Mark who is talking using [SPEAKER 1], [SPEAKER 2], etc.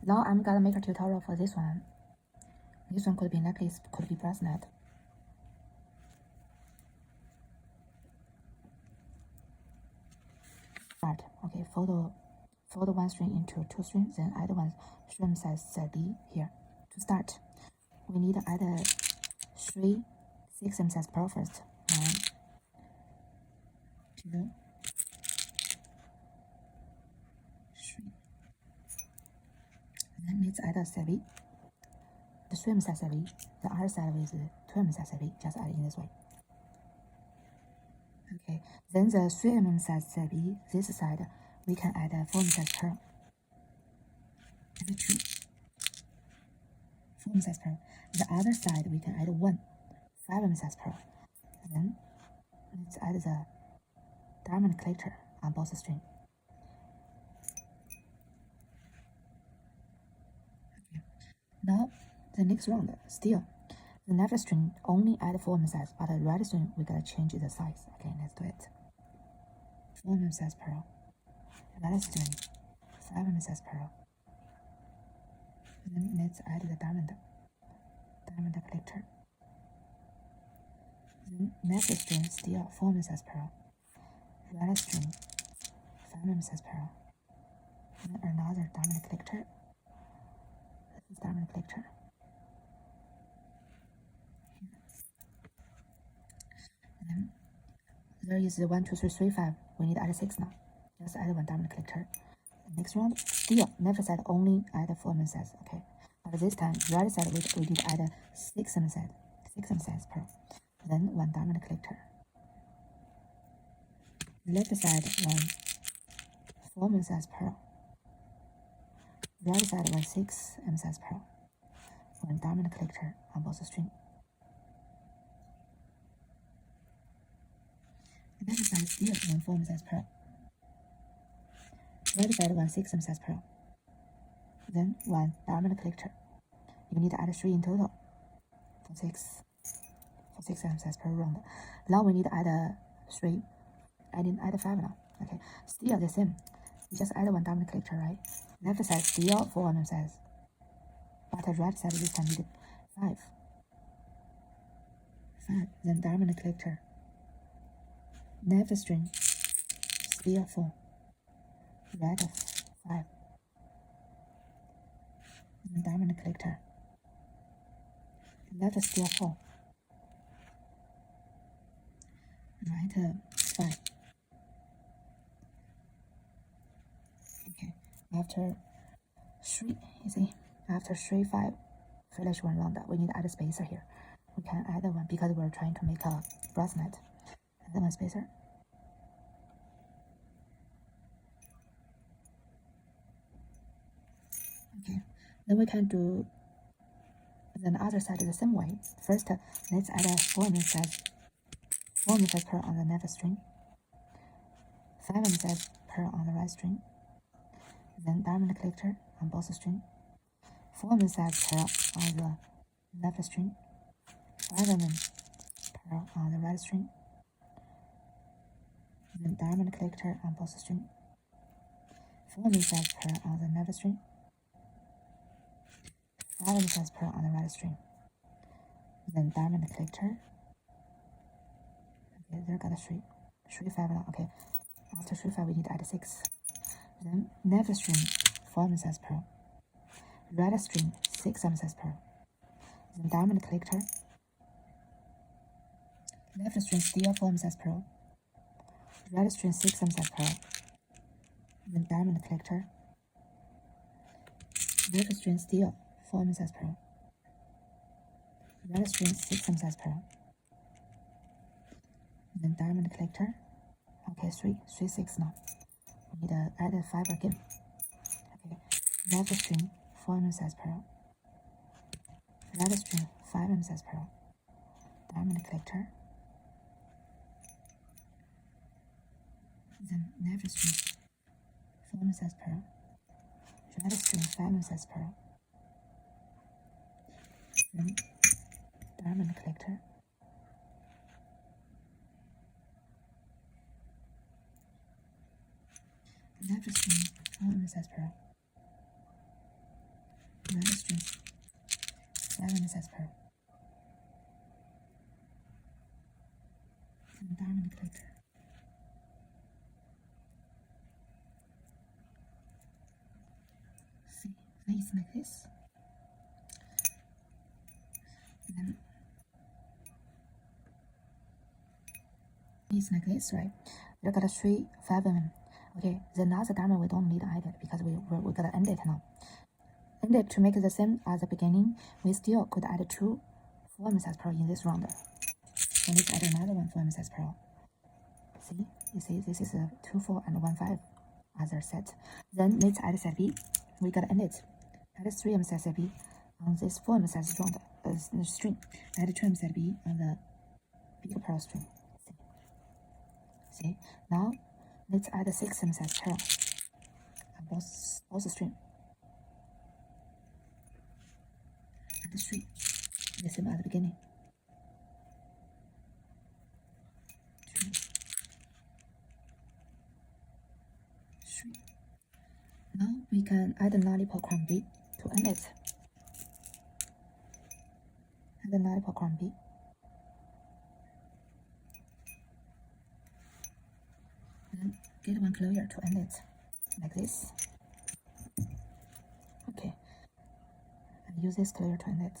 [SPEAKER 1] Now I'm gonna make a tutorial for this one. This one could be necklace, could be bracelet. Start. Okay, fold one string into two strings, then add one string size B here. To start, we need to add 3 6 size pearl first. 1, 2, 3. Then let's add a CB. The 3 size CB, the other side with 2 size CB, just add in this way. Okay, then the 3 size CB, this side, we can add a 4 size pearl. Add 2. 4 size pearl. The other side, we can add 1 5 size pearl. Then let's add the diamond collector on both strings. Okay. Now the next round, still the left string only add 4 size, but the right string we gotta change the size. Okay, let's do it. 4 size pearl. Right string 5 size pearl. Then let's add the diamond collector. Then next string still 4 size pearl. Right string 5 size pearl. Then another diamond collector. This is diamond collector. Then there is 1 2 3 3 5. We need to add 6 now. Just add 1 diamond collector. Next round, still left side only add 4 size. Okay, but this time right side we did add 6 size pearl. Then 1 diamond collector. Left side 1 4 size pearl. Right side 1 6 size pearl. 1 diamond collector on both strings. Left side still 1 4 size pearl. Right side 1 6 size pearl. Then 1 diamond collector. You need to add 3 in total for 6 size pearl round. Now we need to add 3. Add 5 now. Okay, still the same. We just add 1 diamond collector, right? Left side still 4 size, but right side this time need 5. Then diamond collector. Left string still 4. Right 5. Then diamond collector. Left still 4. Right 5. Okay, after 3, you see, after 3 5 finish 1 round, we need to add a spacer here. We can add 1 because we're trying to make a bracelet. Add 1 spacer. Okay, then we can do the other side the same way. First, let's add a 4 size pearl on the left string, 5 size pearl on the right string, then diamond collector on both strings, 4 size pearl on the left string, 5 pearl on the right string, then diamond collector on both strings, 4 size pearl on the left string, 5 size pearl on the right string, then diamond collector. Okay, there got 3 5 now. Okay, after 3 5 we need to add 6. Then left string 4 size pearl, right string 6 size pearl, then diamond collector. Left string still 4 size pearl, right string 6 size pearl, then diamond collector. Left string still 4 size pearl, right string 6 size pearl, then diamond collector. Okay, 3 6 now. We need to add 5 again. Okay, left string 4 size pearl, right string 5 size pearl, diamond collector. Then left string 4 size pearl, right string 5 size pearl, then diamond collector. Left string 4 size pearl, MSS pearl. And diamond click. See, then it's like this. Then it's like this, right? We got 3, 5 of them. Okay, the last diamond we don't need to add it because we gotta end it now. End it to make it the same as the beginning. We still could add 2 4 MSS pearl in this round. So let's add another one 4 MSS pearl. See, you see, this is a 2 4 and 1 5 other set. Then let's add set B. We gotta end it. Add 3 MSS set B on this 4 MSS round string. Add 2 MSS B on the big pearl string. See, now let's add 6 MSS pearl on both string. Add 3, the same at the beginning. 2, 3. Now we can add a lollipop crown B to end it. Add a lollipop crown B. Then get one closure to end it, like this. Okay, and use this closure to end it.